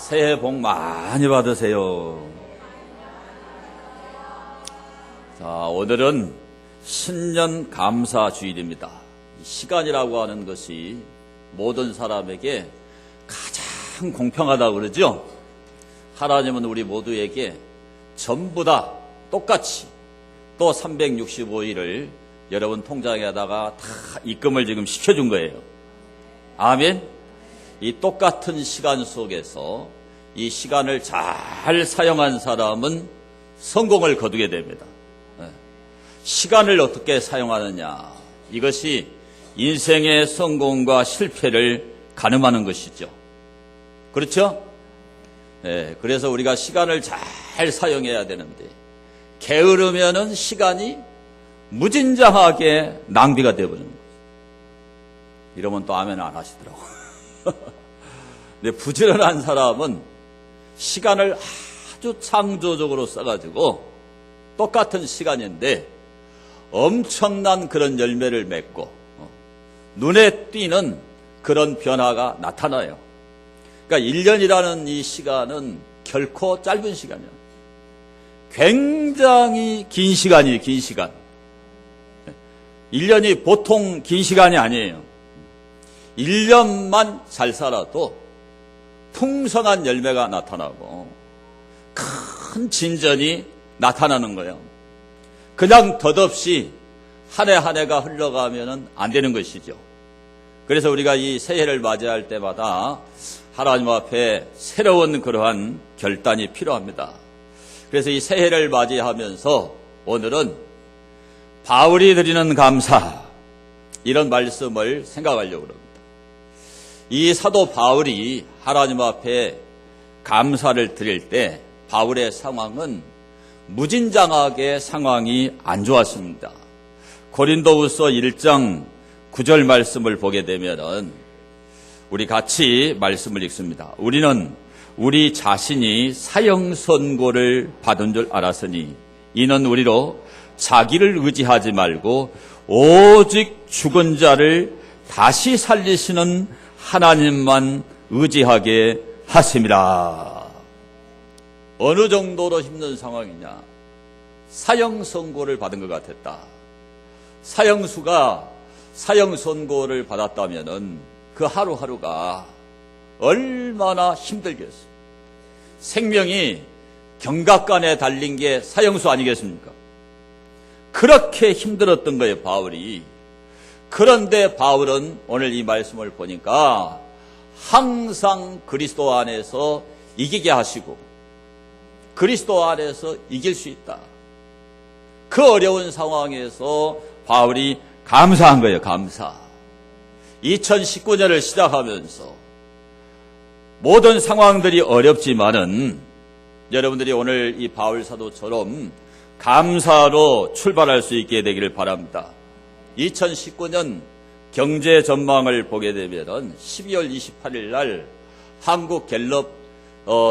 새해 복 많이 받으세요. 자, 오늘은 신년 감사 주일입니다. 시간이라고 하는 것이 모든 사람에게 가장 공평하다고 그러죠. 하나님은 우리 모두에게 전부 다 똑같이 또 365일을 여러분 통장에다가 다 입금을 지금 시켜준 거예요. 아멘. 이 똑같은 시간 속에서 이 시간을 잘 사용한 사람은 성공을 거두게 됩니다. 시간을 어떻게 사용하느냐, 이것이 인생의 성공과 실패를 가늠하는 것이죠. 그렇죠? 그래서 우리가 시간을 잘 사용해야 되는데 게으르면은 시간이 무진장하게 낭비가 되어버리는 거죠. 이러면 또 아멘 안 하시더라고요. 근데 부지런한 사람은 시간을 아주 창조적으로 써가지고 똑같은 시간인데 엄청난 그런 열매를 맺고 눈에 띄는 그런 변화가 나타나요. 그러니까 1년이라는 이 시간은 결코 짧은 시간이에요. 굉장히 긴 시간이에요. 긴 시간. 1년이 보통 긴 시간이 아니에요. 1년만 잘 살아도 풍성한 열매가 나타나고 큰 진전이 나타나는 거예요. 그냥 덧없이 한 해 한 해가 흘러가면 안 되는 것이죠. 그래서 우리가 이 새해를 맞이할 때마다 하나님 앞에 새로운 그러한 결단이 필요합니다. 그래서 이 새해를 맞이하면서 오늘은 바울이 드리는 감사, 이런 말씀을 생각하려고 합니다. 이 사도 바울이 하나님 앞에 감사를 드릴 때 바울의 상황은 무진장하게 상황이 안 좋았습니다. 고린도후서 1장 9절 말씀을 보게 되면은 우리 같이 말씀을 읽습니다. 우리는 우리 자신이 사형 선고를 받은 줄 알았으니 이는 우리로 자기를 의지하지 말고 오직 죽은 자를 다시 살리시는 하나님만 의지하게 하십니다. 어느 정도로 힘든 상황이냐? 사형 선고를 받은 것 같았다. 사형수가 사형 선고를 받았다면은 그 하루하루가 얼마나 힘들겠어요. 생명이 경각간에 달린 게 사형수 아니겠습니까? 그렇게 힘들었던 거예요, 바울이. 그런데 바울은 오늘 이 말씀을 보니까 항상 그리스도 안에서 이기게 하시고 그리스도 안에서 이길 수 있다. 그 어려운 상황에서 바울이 감사한 거예요. 감사. 2019년을 시작하면서 모든 상황들이 어렵지만은 여러분들이 오늘 이 바울 사도처럼 감사로 출발할 수 있게 되기를 바랍니다. 2019년 경제 전망을 보게 되면 12월 28일 날 한국 갤럽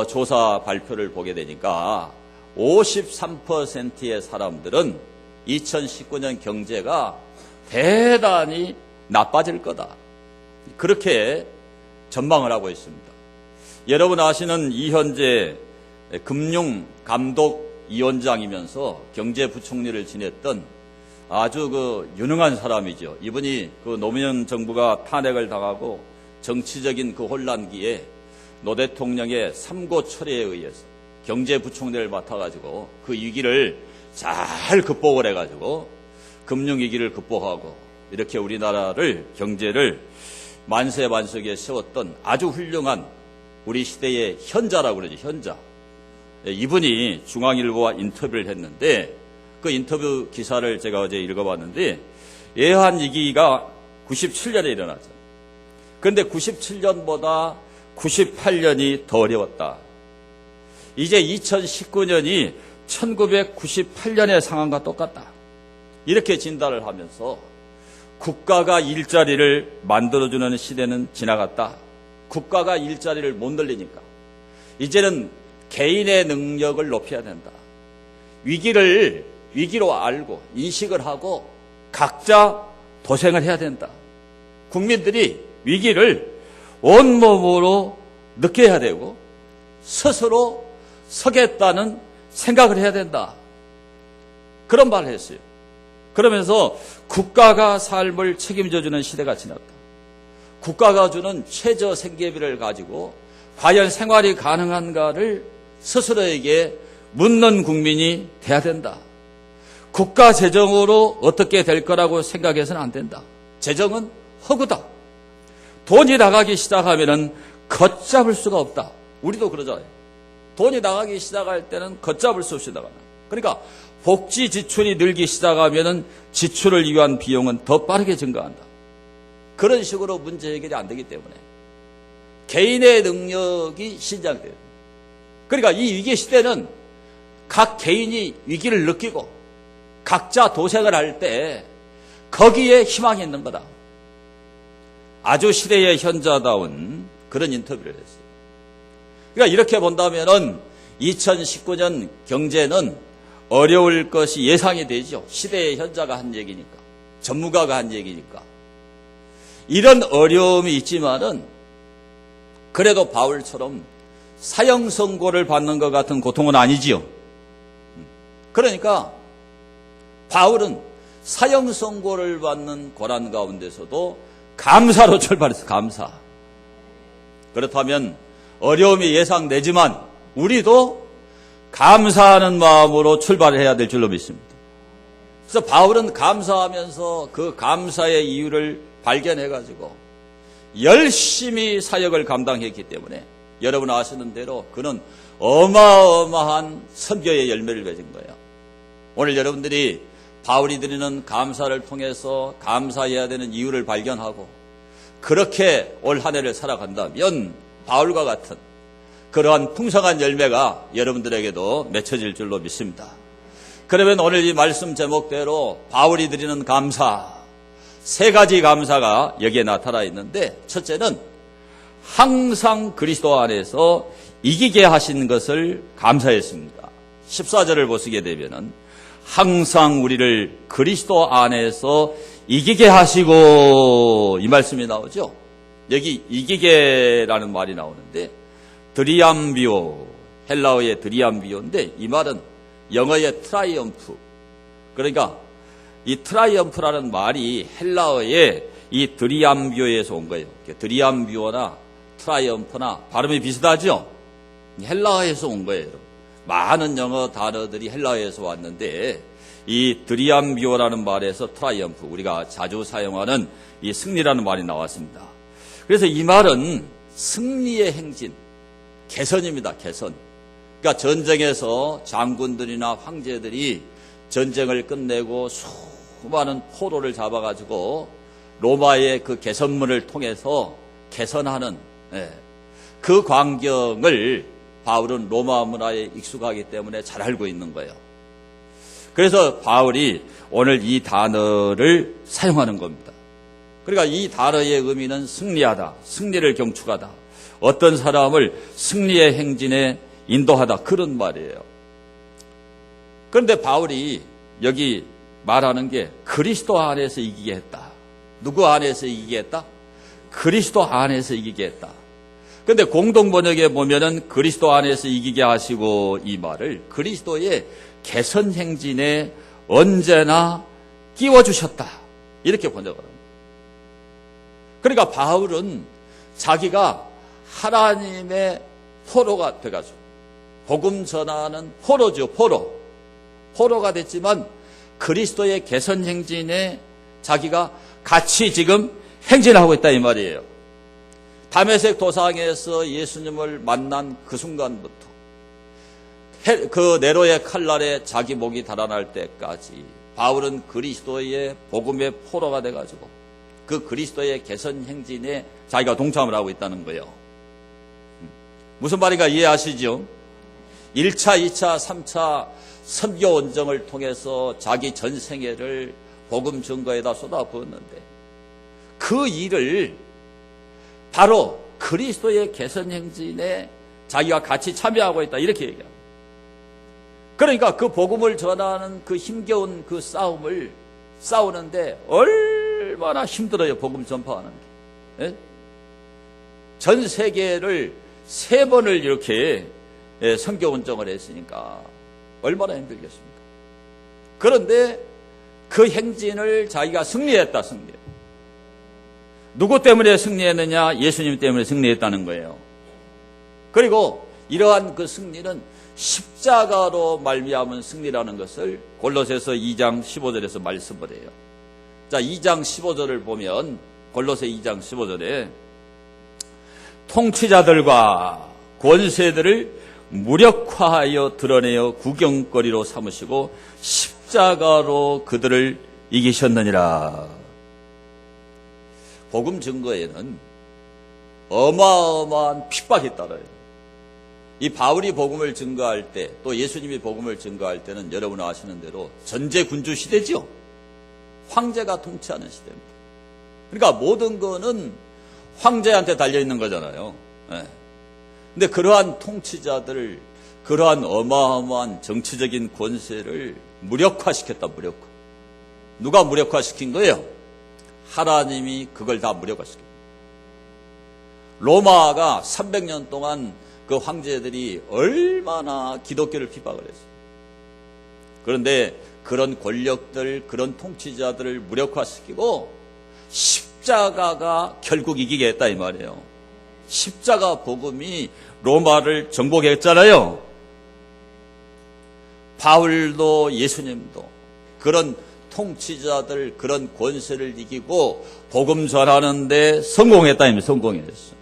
조사 발표를 보게 되니까 53%의 사람들은 2019년 경제가 대단히 나빠질 거다. 그렇게 전망을 하고 있습니다. 여러분 아시는 이현재 금융감독위원장이면서 경제부총리를 지냈던 아주 그 유능한 사람이죠. 이분이 그 노무현 정부가 탄핵을 당하고 정치적인 그 혼란기에 노 대통령의 3고 철회에 의해서 경제부총리를 맡아가지고 그 위기를 잘 극복을 해가지고 금융위기를 극복하고 이렇게 우리나라를 경제를 만세만석에 세웠던 아주 훌륭한 우리 시대의 현자라고 그러죠. 현자. 이분이 중앙일보와 인터뷰를 했는데 그 인터뷰 기사를 제가 어제 읽어봤는데 외환위기가 97년에 일어났죠. 그런데 97년보다 98년이 더 어려웠다. 이제 2019년이 1998년의 상황과 똑같다. 이렇게 진단을 하면서 국가가 일자리를 만들어주는 시대는 지나갔다. 국가가 일자리를 못 늘리니까 이제는 개인의 능력을 높여야 된다. 위기로 알고 인식을 하고 각자 도생을 해야 된다. 국민들이 위기를 온몸으로 느껴야 되고 스스로 서겠다는 생각을 해야 된다. 그런 말을 했어요. 그러면서 국가가 삶을 책임져주는 시대가 지났다. 국가가 주는 최저 생계비를 가지고 과연 생활이 가능한가를 스스로에게 묻는 국민이 돼야 된다. 국가 재정으로 어떻게 될 거라고 생각해서는 안 된다. 재정은 허구다. 돈이 나가기 시작하면은 걷잡을 수가 없다. 우리도 그러잖아요. 돈이 나가기 시작할 때는 걷잡을 수 없이 나간다. 그러니까 복지 지출이 늘기 시작하면은 지출을 위한 비용은 더 빠르게 증가한다. 그런 식으로 문제 해결이 안 되기 때문에 개인의 능력이 신장돼요. 그러니까 이 위기 시대는 각 개인이 위기를 느끼고 각자 도생을 할 때 거기에 희망이 있는 거다. 아주 시대의 현자다운 그런 인터뷰를 했어요. 그러니까 이렇게 본다면은 2019년 경제는 어려울 것이 예상이 되죠. 시대의 현자가 한 얘기니까. 전문가가 한 얘기니까. 이런 어려움이 있지만은 그래도 바울처럼 사형 선고를 받는 것 같은 고통은 아니지요. 그러니까 바울은 사형 선고를 받는 고난 가운데서도 감사로 출발했어. 감사. 그렇다면 어려움이 예상되지만 우리도 감사하는 마음으로 출발을 해야 될 줄로 믿습니다. 그래서 바울은 감사하면서 그 감사의 이유를 발견해가지고 열심히 사역을 감당했기 때문에 여러분 아시는 대로 그는 어마어마한 선교의 열매를 맺은 거예요. 오늘 여러분들이 바울이 드리는 감사를 통해서 감사해야 되는 이유를 발견하고 그렇게 올 한 해를 살아간다면 바울과 같은 그러한 풍성한 열매가 여러분들에게도 맺혀질 줄로 믿습니다. 그러면 오늘 이 말씀 제목대로 바울이 드리는 감사, 세 가지 감사가 여기에 나타나 있는데 첫째는 항상 그리스도 안에서 이기게 하신 것을 감사했습니다. 14절을 보시게 되면은 항상 우리를 그리스도 안에서 이기게 하시고 이 말씀이 나오죠. 여기 이기게라는 말이 나오는데 드리암비오, 헬라어의 드리암비오인데 이 말은 영어의 트라이엄프. 그러니까 이 트라이엄프라는 말이 헬라어의 이 드리암비오에서 온 거예요. 드리암비오나 트라이엄프나 발음이 비슷하죠? 헬라어에서 온 거예요. 많은 영어 단어들이 헬라어에서 왔는데 이 드리암비오라는 말에서 트라이엄프, 우리가 자주 사용하는 이 승리라는 말이 나왔습니다. 그래서 이 말은 승리의 행진, 개선입니다. 개선. 그러니까 전쟁에서 장군들이나 황제들이 전쟁을 끝내고 수많은 포로를 잡아가지고 로마의 그 개선문을 통해서 개선하는 그 광경을 바울은 로마 문화에 익숙하기 때문에 잘 알고 있는 거예요. 그래서 바울이 오늘 이 단어를 사용하는 겁니다. 그러니까 이 단어의 의미는 승리하다, 승리를 경축하다, 어떤 사람을 승리의 행진에 인도하다, 그런 말이에요. 그런데 바울이 여기 말하는 게 그리스도 안에서 이기게 했다. 누구 안에서 이기게 했다? 그리스도 안에서 이기게 했다. 그런데 공동번역에 보면은 그리스도 안에서 이기게 하시고 이 말을 그리스도의 개선 행진에 언제나 끼워주셨다. 이렇게 번역을 합니다. 그러니까 바울은 자기가 하나님의 포로가 돼가지고 복음 전하는 포로죠. 포로가 됐지만 그리스도의 개선 행진에 자기가 같이 지금 행진하고 있다 이 말이에요. 다메섹 도상에서 예수님을 만난 그 순간부터 그 네로의 칼날에 자기 목이 달아날 때까지 바울은 그리스도의 복음의 포로가 돼가지고 그 그리스도의 개선 행진에 자기가 동참을 하고 있다는 거예요. 무슨 말인가 이해하시죠? 1차, 2차, 3차 선교 원정을 통해서 자기 전생애를 복음 증거에다 쏟아부었는데 그 일을 바로 그리스도의 개선 행진에 자기가 같이 참여하고 있다 이렇게 얘기합니다. 그러니까 그 복음을 전하는 그 힘겨운 그 싸움을 싸우는데 얼마나 힘들어요. 복음 전파하는 게. 예? 전 세계를 3번을 이렇게 성교 운동을 했으니까 얼마나 힘들겠습니까? 그런데 그 행진을 자기가 승리했다. 누구 때문에 승리했느냐? 예수님 때문에 승리했다는 거예요. 그리고 이러한 그 승리는 십자가로 말미암은 승리라는 것을 골로새서 2장 15절에서 말씀을 해요. 자, 2장 15절을 보면 골로새 2장 15절에 통치자들과 권세들을 무력화하여 드러내어 구경거리로 삼으시고 십자가로 그들을 이기셨느니라. 복음 증거에는 어마어마한 핍박이 따라요. 이 바울이 복음을 증거할 때, 또 예수님이 복음을 증거할 때는 여러분 아시는 대로 전제군주 시대죠. 황제가 통치하는 시대입니다. 그러니까 모든 거는 황제한테 달려있는 거잖아요. 근데 그러한 통치자들, 그러한 어마어마한 정치적인 권세를 무력화시켰다. 누가 무력화시킨 거예요? 하나님이 그걸 다 무력화시켰다. 로마가 300년 동안 그 황제들이 얼마나 기독교를 핍박을 했어요. 그런데 그런 권력들, 그런 통치자들을 무력화시키고 십자가가 결국 이기게 했다 이 말이에요. 십자가 복음이 로마를 정복했잖아요. 바울도 예수님도 그런 통치자들, 그런 권세를 이기고 복음 전하는데 성공했다 이 성공했어.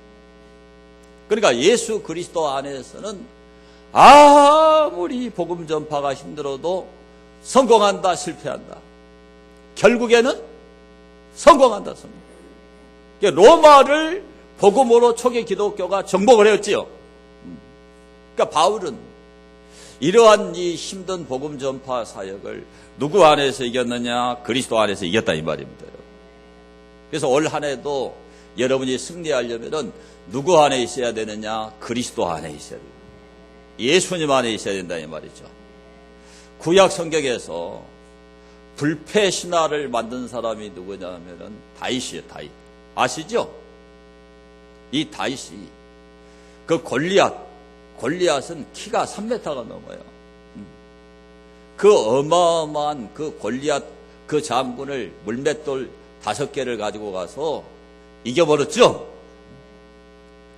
그러니까 예수 그리스도 안에서는 아무리 복음 전파가 힘들어도 성공한다, 실패한다. 결국에는 성공한다. 로마를 복음으로 초기 기독교가 정복을 했지요. 그러니까 바울은 이러한 이 힘든 복음 전파 사역을 누구 안에서 이겼느냐? 그리스도 안에서 이겼다 이 말입니다. 그래서 올 한 해도 여러분이 승리하려면은 누구 안에 있어야 되느냐? 그리스도 안에 있어야 돼요. 예수님 안에 있어야 된다 이 말이죠. 구약 성경에서 불패 신화를 만든 사람이 누구냐면은 다윗이에요. 다윗 아시죠? 이 다윗이 그 골리앗은 키가 3m가 넘어요. 그 어마어마한 그 골리앗 그 장군을 물맷돌 5개를 가지고 가서 이겨버렸죠.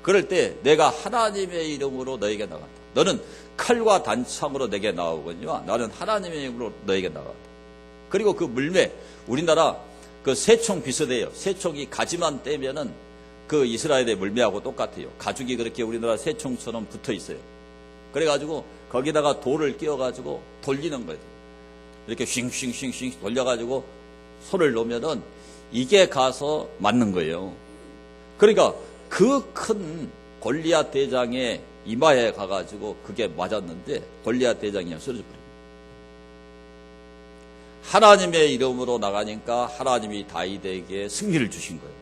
그럴 때 내가 하나님의 이름으로 너에게 나간다. 너는 칼과 단창으로 내게 나오거니와 나는 하나님의 이름으로 너에게 나간다. 그리고 그 물매, 우리나라 그 새총 비슷해요. 새총이 가지만 떼면은 그 이스라엘의 물매하고 똑같아요. 가죽이 그렇게 우리나라 새총처럼 붙어 있어요. 그래가지고 거기다가 돌을 끼워가지고 돌리는 거예요. 이렇게 쉥쉥쉥쉥 돌려가지고 손을 놓으면은 이게 가서 맞는 거예요. 그러니까 그 큰 골리앗 대장의 이마에 가가지고 그게 맞았는데 골리앗 대장이 쓰러져 버립니다. 하나님의 이름으로 나가니까 하나님이 다윗에게 승리를 주신 거예요.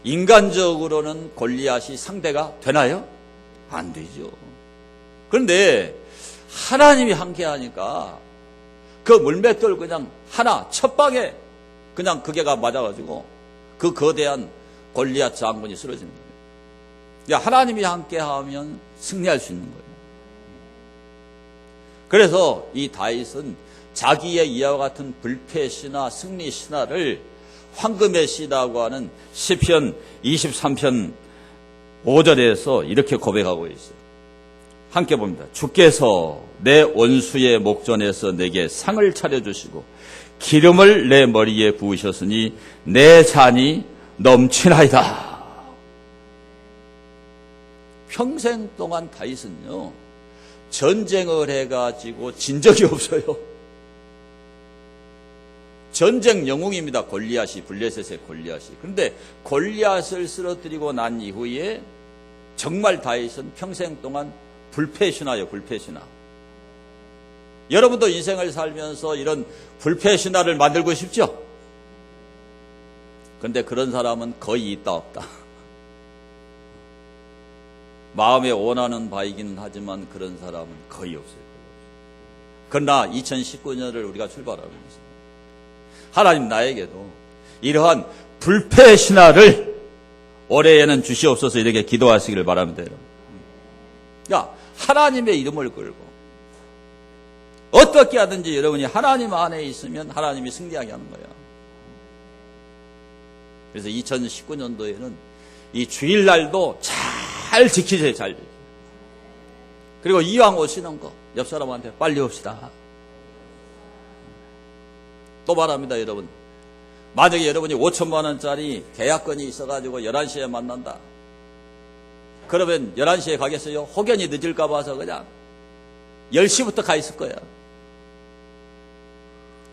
인간적으로는 골리앗이 상대가 되나요? 안 되죠. 그런데 하나님이 함께하니까 그 물맷돌 그냥 하나 첫 방에 그냥 그게가 맞아가지고 그 거대한 골리앗 장군이 쓰러지는 거예요. 하나님이 함께하면 승리할 수 있는 거예요. 그래서 이 다윗은 자기의 이와 같은 불패 신화, 승리 신화를 황금의 씨라고 하는 시편 23편 5절에서 이렇게 고백하고 있어요. 함께 봅니다. 주께서 내 원수의 목전에서 내게 상을 차려주시고 기름을 내 머리에 부으셨으니 내 잔이 넘치나이다. 평생 동안 다윗은요 전쟁을 해가지고 진 적이 없어요. 전쟁 영웅입니다. 골리앗이, 블레셋의 골리앗이. 그런데 골리앗을 쓰러뜨리고 난 이후에 정말 다윗은 평생 동안 불패신화예요. 불패신화. 여러분도 인생을 살면서 이런 불패신화를 만들고 싶죠? 그런데 그런 사람은 거의 있다 없다. 마음에 원하는 바이기는 하지만 그런 사람은 거의 없어요. 그러나 2019년을 우리가 출발하고 있습니다. 하나님 나에게도 이러한 불패 신화를 올해에는 주시옵소서 이렇게 기도하시기를 바랍니다, 여러분. 그러니까 하나님의 이름을 걸고 어떻게 하든지 여러분이 하나님 안에 있으면 하나님이 승리하게 하는 거예요. 그래서 2019년도에는 이 주일날도 잘 지키세요, 잘 지키세요. 그리고 이왕 오시는 거 옆 사람한테 빨리 옵시다. 또 말합니다, 여러분. 만약에 여러분이 5천만 원짜리 계약건이 있어가지고 11시에 만난다. 그러면 11시에 가겠어요? 혹연히 늦을까 봐서 그냥 10시부터 가 있을 거야.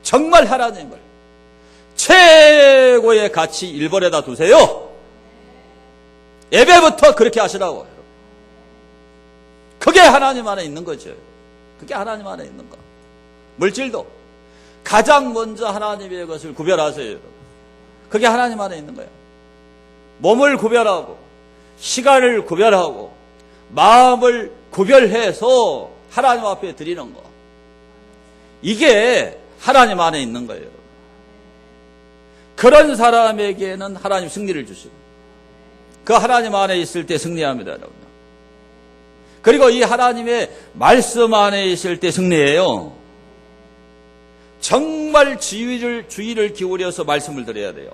정말 하나님을 최고의 가치 1번에다 두세요. 예배부터 그렇게 하시라고. 그게 하나님 안에 있는 거죠. 그게 하나님 안에 있는 거. 물질도 가장 먼저 하나님의 것을 구별하세요, 여러분. 그게 하나님 안에 있는 거예요. 몸을 구별하고 시간을 구별하고 마음을 구별해서 하나님 앞에 드리는 거. 이게 하나님 안에 있는 거예요. 그런 사람에게는 하나님 승리를 주시고 그 하나님 안에 있을 때 승리합니다, 여러분. 그리고 이 하나님의 말씀 안에 있을 때 승리해요. 정말 주의를 기울여서 말씀을 드려야 돼요.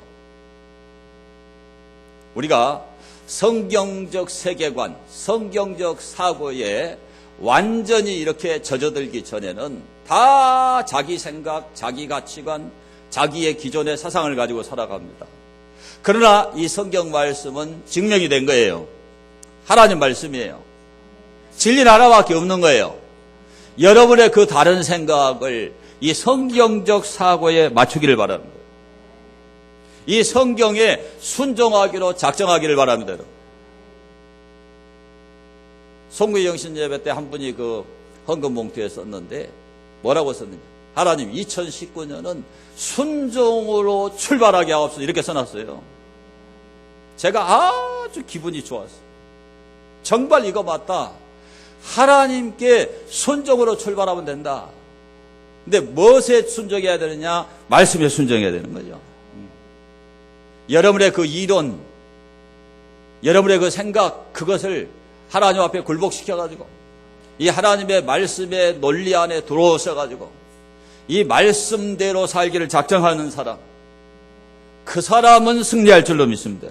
우리가 성경적 세계관, 성경적 사고에 완전히 이렇게 젖어들기 전에는 다 자기 생각, 자기 가치관, 자기의 기존의 사상을 가지고 살아갑니다. 그러나 이 성경 말씀은 증명이 된 거예요. 하나님 말씀이에요. 진리는 하나밖에 없는 거예요. 여러분의 그 다른 생각을 이 성경적 사고에 맞추기를 바랍니다. 이 성경에 순종하기로 작정하기를 바랍니다. 송구영신 예배 때 한 분이 그 헌금 봉투에 썼는데 뭐라고 썼느냐. 하나님 2019년은 순종으로 출발하게 하옵소서 이렇게 써놨어요. 제가 아주 기분이 좋았어요. 정말 이거 맞다. 하나님께 순종으로 출발하면 된다. 근데 무엇에 순종해야 되느냐? 말씀에 순종해야 되는 거죠. 여러분의 그 이론, 여러분의 그 생각, 그것을 하나님 앞에 굴복시켜가지고 이 하나님의 말씀의 논리 안에 들어오셔가지고 이 말씀대로 살기를 작정하는 사람, 그 사람은 승리할 줄로 믿습니다.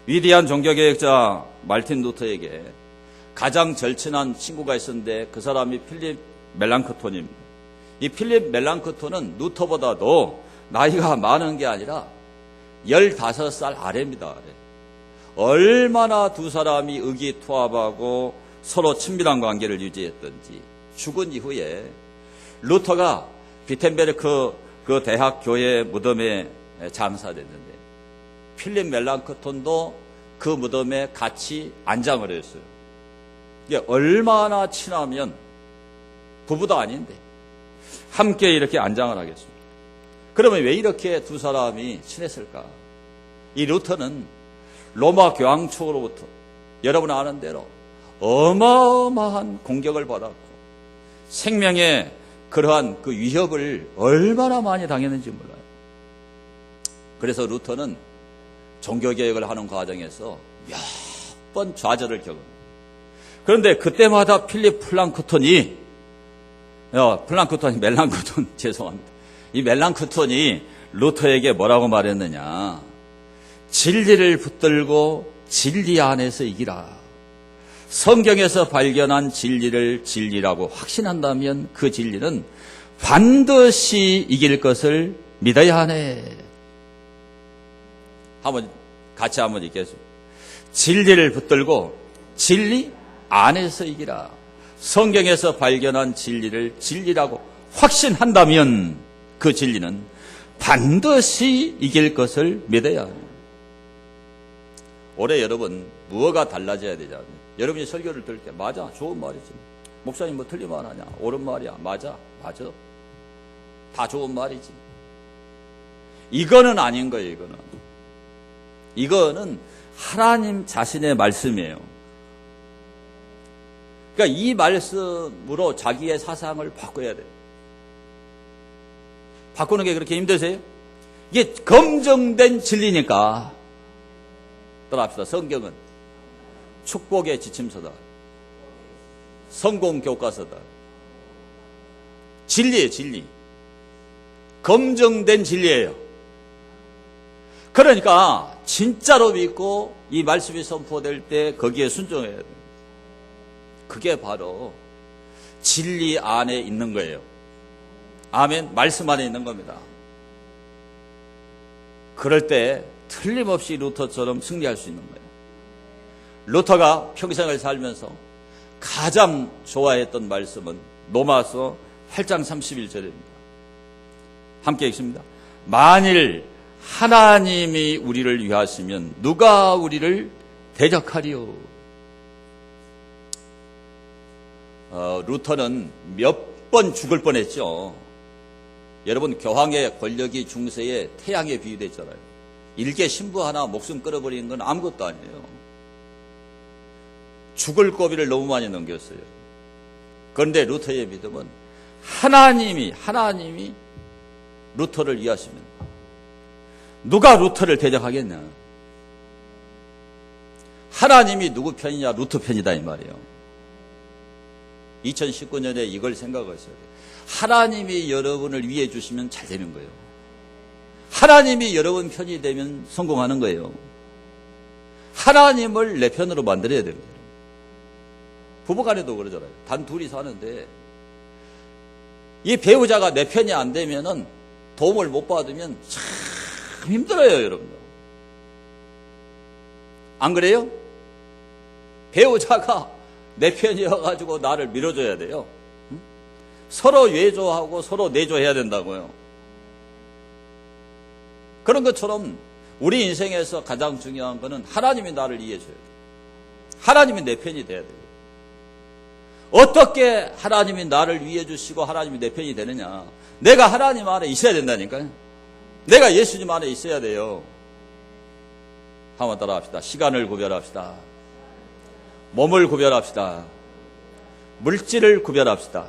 위대한 종교개혁자 말틴 루터에게 가장 절친한 친구가 있었는데 그 사람이 필립 멜랑크톤입니다. 이 필립 멜랑크톤은 루터보다도 나이가 많은 게 아니라 15살 아래입니다. 아래. 얼마나 두 사람이 의기투합하고 서로 친밀한 관계를 유지했던지 죽은 이후에 루터가 비텐베르크 그 대학 교회 무덤에 장사됐는데 필립 멜랑크톤도 그 무덤에 같이 안장을 했어요. 이게 얼마나 친하면 부부도 아닌데 함께 이렇게 안장을 하겠습니다. 그러면 왜 이렇게 두 사람이 친했을까? 이 루터는 로마 교황 측으로부터 여러분 아는 대로 어마어마한 공격을 받았고 생명의 그러한 그 위협을 얼마나 많이 당했는지 몰라요. 그래서 루터는 종교개혁을 하는 과정에서 몇 번 좌절을 겪습니다. 그런데 그때마다 필립 멜랑크톤 죄송합니다. 이 멜랑크톤이 루터에게 뭐라고 말했느냐. 진리를 붙들고 진리 안에서 이기라. 성경에서 발견한 진리를 진리라고 확신한다면 그 진리는 반드시 이길 것을 믿어야 하네. 같이 한번 읽겠습니다. 진리를 붙들고 진리 안에서 이기라. 성경에서 발견한 진리를 진리라고 확신한다면 그 진리는 반드시 이길 것을 믿어야 합니다. 올해 여러분 무엇가 달라져야 되잖아요. 여러분이 설교를 들을 때 맞아, 좋은 말이지. 목사님 뭐 틀리면 하냐, 옳은 말이야. 맞아. 다 좋은 말이지. 이거는 아닌 거예요. 이거는 하나님 자신의 말씀이에요. 그러니까 이 말씀으로 자기의 사상을 바꿔야 돼요. 바꾸는 게 그렇게 힘드세요? 이게 검증된 진리니까. 따라합시다. 성경은 축복의 지침서다. 성공 교과서다. 진리예요, 진리. 검증된 진리예요. 그러니까 진짜로 믿고 이 말씀이 선포될 때 거기에 순종해야 돼요. 그게 바로 진리 안에 있는 거예요. 아멘. 말씀 안에 있는 겁니다. 그럴 때 틀림없이 루터처럼 승리할 수 있는 거예요. 루터가 평생을 살면서 가장 좋아했던 말씀은 로마서 8장 31절입니다. 함께 읽습니다. 만일 하나님이 우리를 위하시면 누가 우리를 대적하리요? 루터는 몇 번 죽을 뻔했죠. 여러분, 교황의 권력이 중세의 태양에 비유됐잖아요. 일개 신부 하나 목숨 끌어버리는 건 아무것도 아니에요. 죽을 고비를 너무 많이 넘겼어요. 그런데 루터의 믿음은 하나님이 루터를 위하시면 누가 루터를 대적하겠냐? 하나님이 누구 편이냐? 루터 편이다 이 말이에요. 2019년에 이걸 생각하셔야 돼요. 하나님이 여러분을 위해 주시면 잘 되는 거예요. 하나님이 여러분 편이 되면 성공하는 거예요. 하나님을 내 편으로 만들어야 되는 거예요. 부부간에도 그러잖아요. 단 둘이 사는데 이 배우자가 내 편이 안 되면은 도움을 못 받으면 참 힘들어요, 여러분들. 안 그래요? 배우자가 내 편이어가지고 나를 밀어줘야 돼요. 응? 서로 외조하고 서로 내조해야 된다고요. 그런 것처럼 우리 인생에서 가장 중요한 것은 하나님이 나를 이해해줘야 돼요. 하나님이 내 편이 돼야 돼요. 어떻게 하나님이 나를 위해 주시고 하나님이 내 편이 되느냐? 내가 하나님 안에 있어야 된다니까요. 내가 예수님 안에 있어야 돼요. 한번 따라 합시다. 시간을 구별합시다. 몸을 구별합시다. 물질을 구별합시다.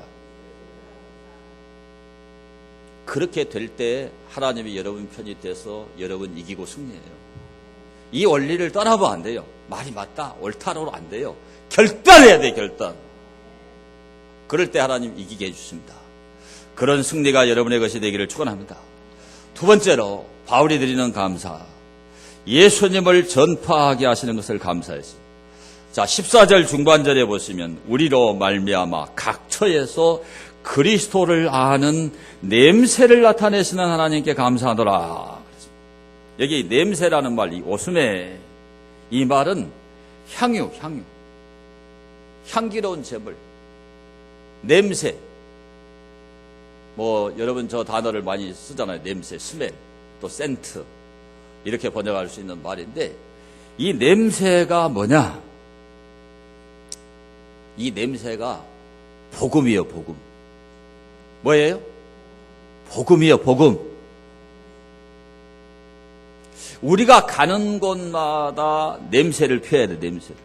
그렇게 될 때 하나님이 여러분 편이 돼서 여러분 이기고 승리해요. 이 원리를 떠나면 안 돼요. 말이 맞다, 옳다로 안 돼요. 결단해야 돼, 결단. 그럴 때 하나님 이기게 해주십니다. 그런 승리가 여러분의 것이 되기를 축원합니다. 두 번째로 바울이 드리는 감사, 예수님을 전파하게 하시는 것을 감사했습니다. 자, 14절 중반절에 보시면 우리로 말미암아 각처에서 그리스도를 아는 냄새를 나타내시는 하나님께 감사하노라. 여기 냄새라는 말, 이 오스메, 이 말은 향유, 향기로운 제물, 냄새. 여러분 저 단어를 많이 쓰잖아요. 냄새, 스멜, 또 센트, 이렇게 번역할 수 있는 말인데, 이 냄새가 뭐냐? 이 냄새가 복음이에요, 복음. 뭐예요? 복음이에요, 복음. 우리가 가는 곳마다 냄새를 펴야 돼, 냄새를.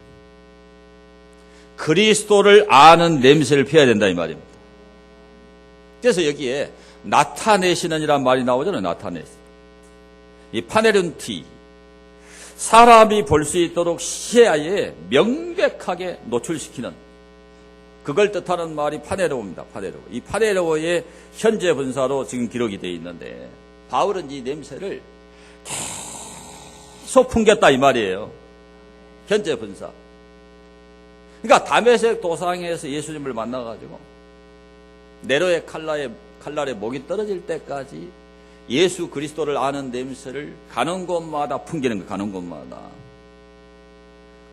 그리스도를 아는 냄새를 펴야 된다, 이 말입니다. 그래서 여기에 나타내시는 이란 말이 나오잖아요, 나타내시. 이 파네룬티. 사람이 볼 수 있도록 시야에 명백하게 노출시키는, 그걸 뜻하는 말이 파네로입니다. 파네로. 이 파네로의 현재 분사로 지금 기록이 되어 있는데, 바울은 이 냄새를 계속 풍겼다 이 말이에요. 현재 분사. 그러니까 다메섹 도상에서 예수님을 만나가지고 네로의 칼날에 목이 떨어질 때까지 예수 그리스도를 아는 냄새를 가는 곳마다 풍기는 거예요. 가는 곳마다.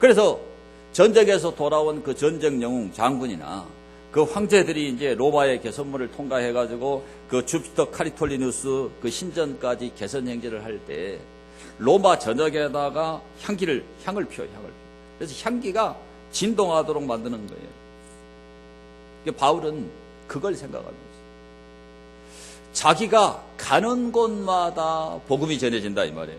그래서 전쟁에서 돌아온 그 전쟁 영웅 장군이나 그 황제들이 이제 로마의 개선문을 통과해가지고 그 주피터 카리톨리누스 그 신전까지 개선 행진을 할 때 로마 전역에다가 향을 피워요. 그래서 향기가 진동하도록 만드는 거예요. 바울은 그걸 생각하면서 자기가 가는 곳마다 복음이 전해진다 이 말이에요.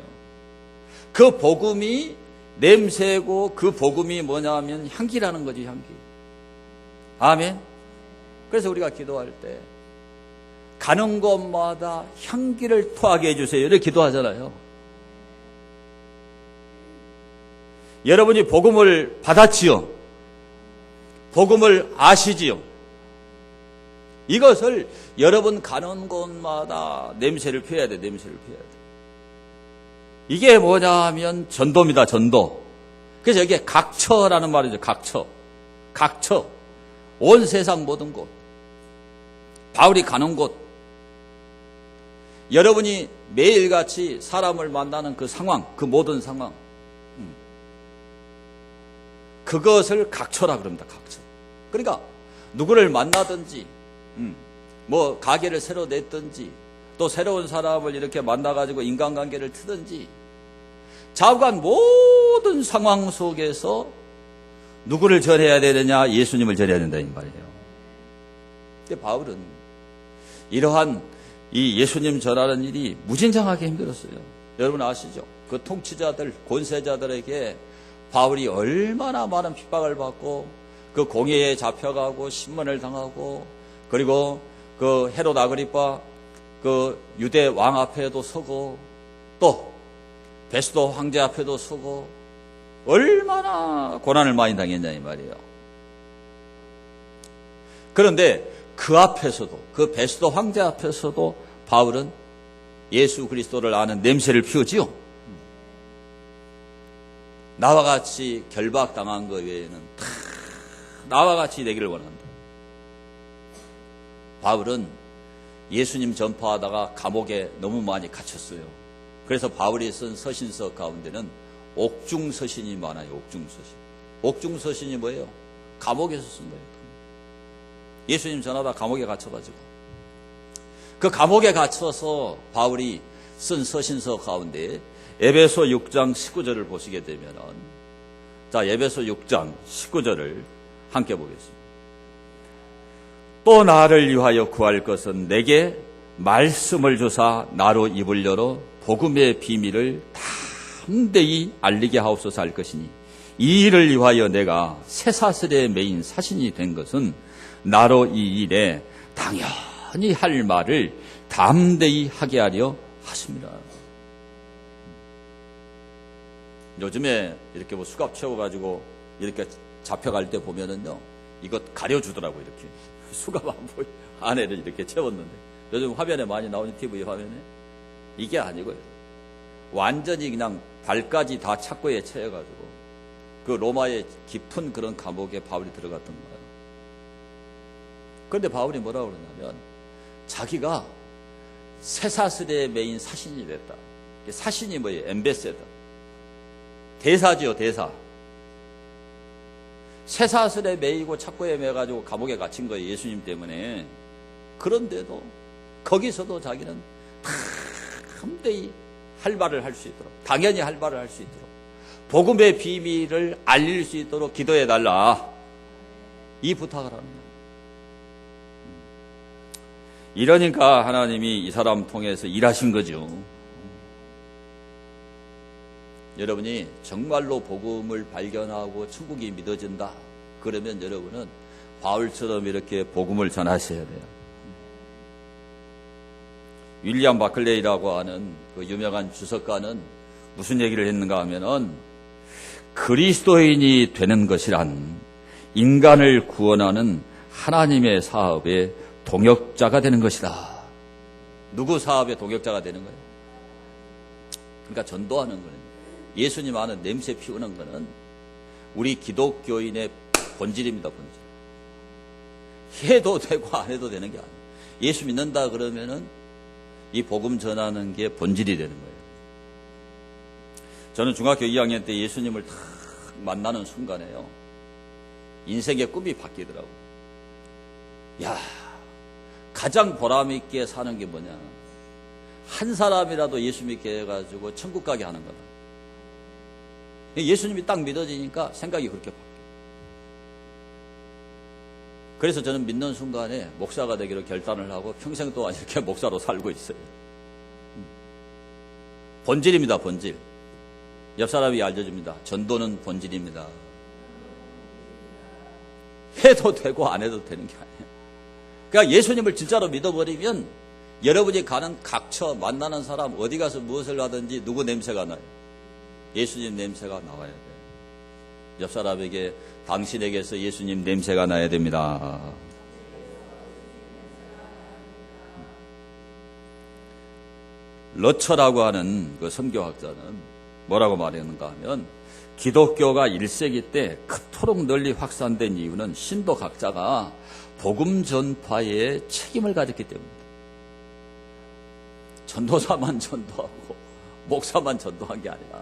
그 복음이 냄새고 그 복음이 뭐냐면 향기라는 거지, 향기. 아멘. 그래서 우리가 기도할 때 가는 곳마다 향기를 토하게 해주세요 이렇게 기도하잖아요. 여러분이 복음을 받았지요? 복음을 아시지요? 이것을 여러분 가는 곳마다 냄새를 피워야 돼, 냄새를 피워야 돼. 이게 뭐냐면 전도입니다, 전도. 그래서 여기에 각처라는 말이죠, 각처. 각처. 온 세상 모든 곳. 바울이 가는 곳. 여러분이 매일같이 사람을 만나는 그 상황, 그 모든 상황. 그것을 각처라 그럽니다, 각처. 그러니까 누구를 만나든지, 뭐 가게를 새로 냈든지, 또 새로운 사람을 이렇게 만나가지고 인간관계를 트든지, 좌우간 모든 상황 속에서 누구를 전해야 되느냐? 예수님을 전해야 된다 이 말이에요. 근데 바울은 이러한 이 예수님 전하는 일이 무진장하게 힘들었어요. 여러분 아시죠? 그 통치자들, 권세자들에게 바울이 얼마나 많은 핍박을 받고 그 공회에 잡혀가고 신문을 당하고 그리고 그 헤롯 아그리파 그 유대 왕 앞에도 서고 또 베스도 황제 앞에도 서고 얼마나 고난을 많이 당했냐 이 말이에요. 그런데 그 앞에서도 그 베스도 황제 앞에서도 바울은 예수 그리스도를 아는 냄새를 피우지요. 나와 같이 결박당한 것 외에는 다 나와 같이 되기를 원한다. 바울은 예수님 전파하다가 감옥에 너무 많이 갇혔어요. 그래서 바울이 쓴 서신서 가운데는 옥중서신이 많아요. 옥중서신. 옥중서신이 뭐예요? 감옥에서 쓴 거예요. 예수님 전하다 감옥에 갇혀가지고 그 감옥에 갇혀서 바울이 쓴 서신서 가운데 에베소 6장 19절을 보시게 되면은 자 에베소 6장 19절을 함께 보겠습니다. 또 나를 위하여 구할 것은 내게 말씀을 주사 나로 입을 열어 복음의 비밀을 담대히 알리게 하옵소서 할 것이니 이 일을 위하여 내가 쇠사슬에 매인 사신이 된 것은 나로 이 일에 당연히 할 말을 담대히 하게 하려 하십니다. 요즘에 이렇게 뭐 수갑 채워가지고 이렇게 잡혀갈 때 보면은요, 이것 가려주더라고요, 이렇게. 수갑 안에를 이렇게 채웠는데. 요즘 화면에 많이 나오는 TV 화면에. 이게 아니고요. 완전히 그냥 발까지 다 착고에 채여가지고 그 로마의 깊은 그런 감옥에 바울이 들어갔던 거예요. 그런데 바울이 뭐라고 그러냐면 자기가 쇠사슬에 매인 사신이 됐다. 사신이 뭐예요? 엠베세더. 대사지요, 대사. 쇠사슬에 매이고 착고에 매가지고 감옥에 갇힌 거예요, 예수님 때문에. 그런데도 거기서도 자기는 담대히 할 말을 할 수 있도록, 당연히 할 말을 할 수 있도록, 복음의 비밀을 알릴 수 있도록 기도해달라, 이 부탁을 하는 거예요. 이러니까 하나님이 이 사람 통해서 일하신 거죠. 여러분이 정말로 복음을 발견하고 천국이 믿어진다, 그러면 여러분은 바울처럼 이렇게 복음을 전하셔야 돼요. 윌리엄 바클레이라고 하는 그 유명한 주석가는 무슨 얘기를 했는가 하면은, 그리스도인이 되는 것이란 인간을 구원하는 하나님의 사업의 동역자가 되는 것이다. 누구 사업의 동역자가 되는 거예요? 그러니까 전도하는 거는, 예수님 아는 냄새 피우는 거는 우리 기독교인의 본질입니다, 본질. 해도 되고 안 해도 되는 게 아니에요. 예수 믿는다 그러면은 이 복음 전하는 게 본질이 되는 거예요. 저는 중학교 2학년 때 예수님을 딱 만나는 순간에요, 인생의 꿈이 바뀌더라고요. 야, 가장 보람있게 사는 게 뭐냐, 한 사람이라도 예수 믿게 해가지고 천국 가게 하는 거다. 예수님이 딱 믿어지니까 생각이 그렇게 바뀌어요. 그래서 저는 믿는 순간에 목사가 되기로 결단을 하고 평생 동안 이렇게 목사로 살고 있어요. 본질입니다, 본질. 옆 사람이 알려줍니다. 전도는 본질입니다. 해도 되고 안 해도 되는 게 아니에요. 그러니까 예수님을 진짜로 믿어버리면 여러분이 가는 각처, 만나는 사람, 어디 가서 무엇을 하든지 누구 냄새가 나요? 예수님 냄새가 나와야 돼요. 옆 사람에게 당신에게서 예수님 냄새가 나야 됩니다. 러처라고 하는 그 선교학자는 뭐라고 말했는가 하면 기독교가 1세기 때 그토록 널리 확산된 이유는 신도 각자가 복음 전파에 책임을 가졌기 때문입니다. 전도사만 전도하고 목사만 전도한 게 아니라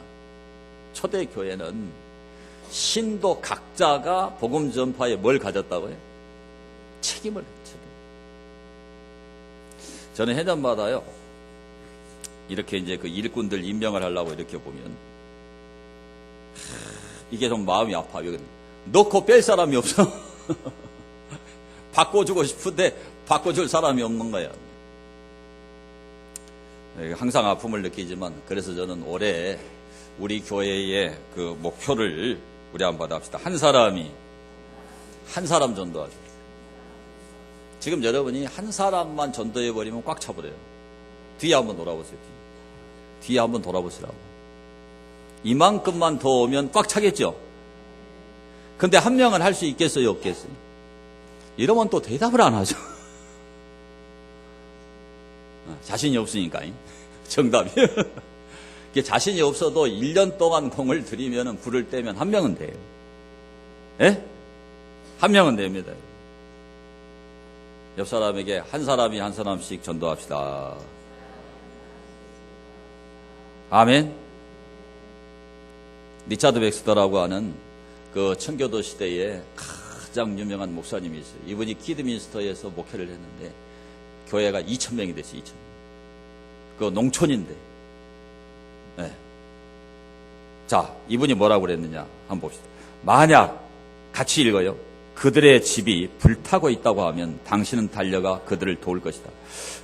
초대교회는 신도 각자가 복음 전파에 뭘 가졌다고요? 책임을 했죠. 저는 해전마다요, 이렇게 이제 그 일꾼들 임명을 하려고 이렇게 보면, 이게 좀 마음이 아파요. 넣고 뺄 사람이 없어. 바꿔주고 싶은데 바꿔줄 사람이 없는 거예요. 항상 아픔을 느끼지만, 그래서 저는 올해 우리 교회의 그 목표를 우리 한번 받아봅시다. 한 사람 전도하죠. 지금 여러분이 한 사람만 전도해버리면 꽉 차버려요. 뒤에 한번 돌아보세요. 뒤에 한번 돌아보시라고. 이만큼만 더 오면 꽉 차겠죠? 근데 한 명은 할 수 있겠어요, 없겠어요? 이러면 또 대답을 안 하죠. 자신이 없으니까. 정답이. 자신이 없어도 1년 동안 공을 들이면 불을 떼면 한 명은 돼요. 예? 한 명은 됩니다. 옆 사람에게 한 사람이 한 사람씩 전도합시다. 아멘. 리차드 백스터라고 하는 그 청교도 시대에 가장 유명한 목사님이 있어요. 이분이 키드민스터에서 목회를 했는데 교회가 2,000명이 됐어요. 2,000명. 그 농촌인데. 네. 자, 이분이 뭐라고 그랬느냐 한번 봅시다. 만약 같이 읽어요. 그들의 집이 불타고 있다고 하면 당신은 달려가 그들을 도울 것이다.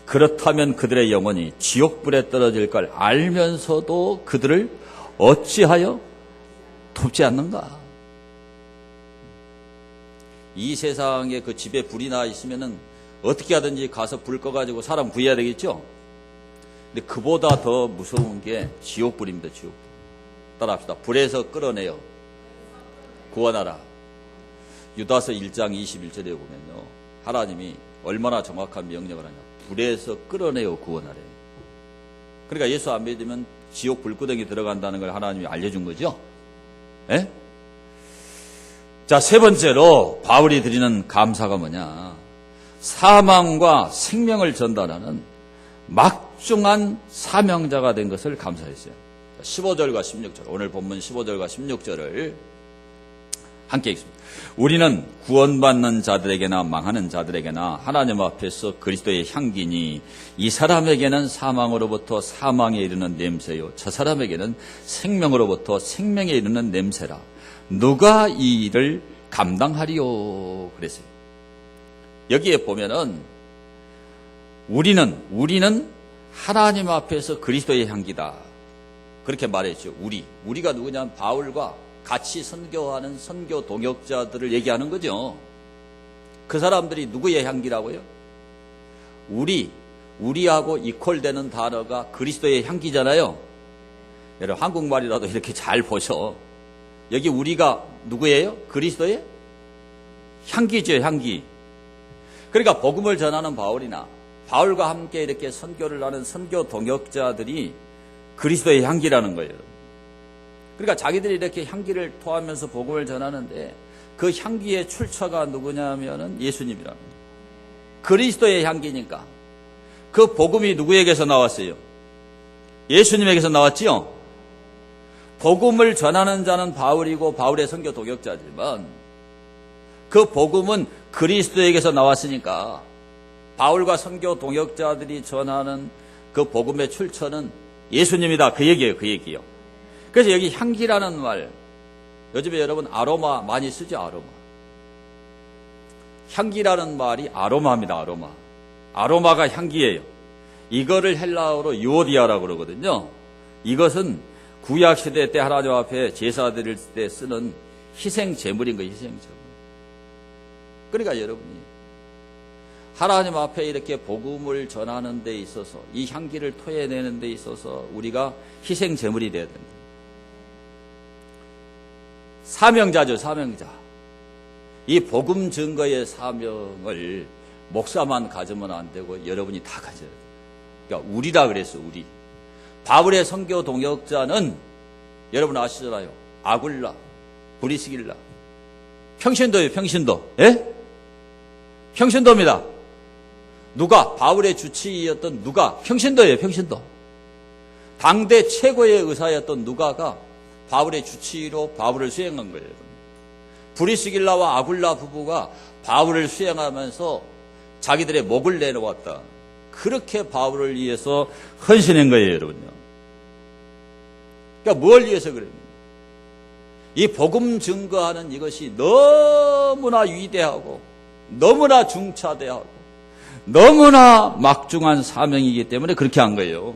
그렇다면 그들의 영혼이 지옥불에 떨어질 걸 알면서도 그들을 어찌하여 돕지 않는가? 이 세상에 그 집에 불이 나 있으면은 어떻게 하든지 가서 불 꺼가지고 사람 구해야 되겠죠? 근데 그보다 더 무서운 게 지옥불입니다. 지옥불. 따라합시다. 불에서 끌어내요. 구원하라. 유다서 1장 21절에 보면요, 하나님이 얼마나 정확한 명령을 하냐. 불에서 끌어내요 구원하래. 그러니까 예수 안 믿으면 지옥 불구덩이 들어간다는 걸 하나님이 알려준 거죠. 예? 자, 세 번째로 바울이 드리는 감사가 뭐냐. 사망과 생명을 전달하는 막중한 사명자가 된 것을 감사했어요. 15절과 16절, 오늘 본문 15절과 16절을 함께 읽습니다. 우리는 구원받는 자들에게나 망하는 자들에게나 하나님 앞에서 그리스도의 향기니 이 사람에게는 사망으로부터 사망에 이르는 냄새요 저 사람에게는 생명으로부터 생명에 이르는 냄새라. 누가 이 일을 감당하리요? 그랬어요. 여기에 보면은 우리는 하나님 앞에서 그리스도의 향기다. 그렇게 말했죠. 우리가 누구냐면 바울과 같이 선교하는 선교 동역자들을 얘기하는 거죠. 그 사람들이 누구의 향기라고요? 우리하고 이퀄되는 단어가 그리스도의 향기잖아요. 여러분 한국말이라도 이렇게 잘 보셔. 여기 우리가 누구예요? 그리스도의 향기죠, 향기. 그러니까 복음을 전하는 바울이나 바울과 함께 이렇게 선교를 하는 선교 동역자들이 그리스도의 향기라는 거예요. 그러니까 자기들이 이렇게 향기를 토하면서 복음을 전하는데 그 향기의 출처가 누구냐면은 예수님이라는 거예요. 그리스도의 향기니까. 그 복음이 누구에게서 나왔어요? 예수님에게서 나왔지요? 복음을 전하는 자는 바울이고 바울의 선교 동역자지만 그 복음은 그리스도에게서 나왔으니까 바울과 선교 동역자들이 전하는 그 복음의 출처는 예수님이다. 그 얘기예요. 그 얘기요. 그래서 여기 향기라는 말, 요즘에 여러분 아로마 많이 쓰죠. 아로마. 향기라는 말이 아로마입니다. 아로마. 아로마가 향기예요. 이거를 헬라어로 유오디아라고 그러거든요. 이것은 구약시대 때 하나님 앞에 제사 드릴 때 쓰는 희생 제물인 거예요. 희생 제물. 그러니까 여러분이 하나님 앞에 이렇게 복음을 전하는 데 있어서 이 향기를 토해내는 데 있어서 우리가 희생 제물이 되어야 된다. 사명자죠, 사명자. 이 복음 증거의 사명을 목사만 가지면 안 되고 여러분이 다 가져야 돼요. 그러니까 우리라 그랬어, 우리. 바울의 선교 동역자는 여러분 아시잖아요. 아굴라, 브리스길라. 평신도예요, 평신도. 예? 평신도입니다. 누가? 바울의 주치의였던 누가? 평신도예요, 평신도. 당대 최고의 의사였던 누가가 바울의 주치의로 바울을 수행한 거예요. 브리스길라와 아굴라 부부가 바울을 수행하면서 자기들의 목을 내놓았다. 그렇게 바울을 위해서 헌신한 거예요, 여러분요. 그러니까 뭘 위해서 그랬냐? 이 복음 증거하는 이것이 너무나 위대하고 너무나 중차대하고 너무나 막중한 사명이기 때문에 그렇게 한 거예요.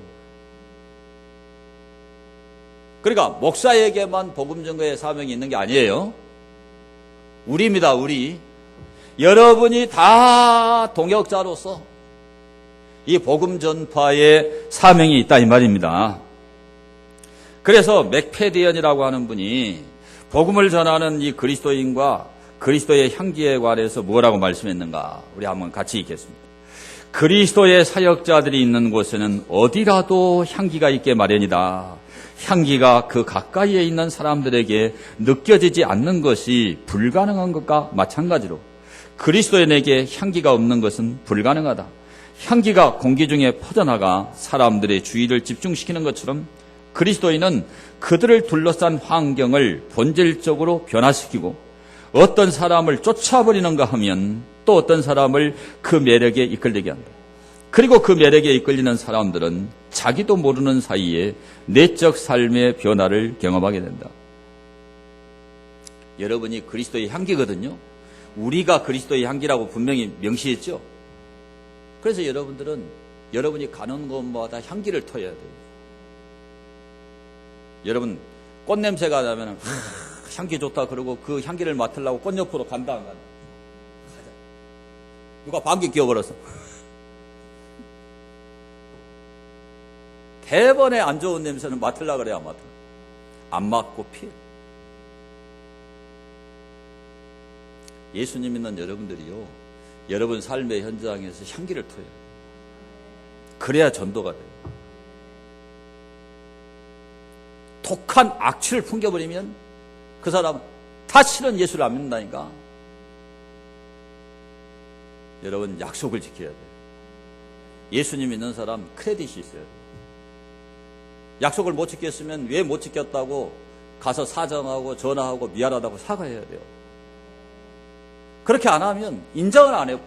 그러니까 목사에게만 복음 증거의 사명이 있는 게 아니에요. 우리입니다, 우리. 여러분이 다 동역자로서 이 복음 전파의 사명이 있다 이 말입니다. 그래서 맥페디언이라고 하는 분이 복음을 전하는 이 그리스도인과 그리스도의 향기에 관해서 뭐라고 말씀했는가? 우리 한번 같이 읽겠습니다. 그리스도의 사역자들이 있는 곳에는 어디라도 향기가 있게 마련이다. 향기가 그 가까이에 있는 사람들에게 느껴지지 않는 것이 불가능한 것과 마찬가지로 그리스도인에게 향기가 없는 것은 불가능하다. 향기가 공기 중에 퍼져나가 사람들의 주의를 집중시키는 것처럼 그리스도인은 그들을 둘러싼 환경을 본질적으로 변화시키고 어떤 사람을 쫓아버리는가 하면 또 어떤 사람을 그 매력에 이끌리게 한다. 그리고 그 매력에 이끌리는 사람들은 자기도 모르는 사이에 내적 삶의 변화를 경험하게 된다. 여러분이 그리스도의 향기거든요. 우리가 그리스도의 향기라고 분명히 명시했죠. 그래서 여러분들은 여러분이 가는 곳마다 향기를 터야 돼요. 여러분 꽃냄새가 나면 향기 좋다 그러고 그 향기를 맡으려고 꽃 옆으로 간다 안 간다. 누가 방귀 뀌어버렸어. 대번에 안 좋은 냄새는 맡으려고 그래야 맡아. 안 맡고 피해. 예수님 믿는 여러분들이요, 여러분 삶의 현장에서 향기를 터요. 그래야 전도가 돼요. 독한 악취를 풍겨버리면 그 사람 다시는 예수를 안 믿는다니까. 여러분 약속을 지켜야 돼요. 예수님 믿는 사람 크레딧이 있어야 돼요. 약속을 못 지켰으면 왜 못 지켰다고 가서 사정하고 전화하고 미안하다고 사과해야 돼요. 그렇게 안 하면 인정을 안 해요.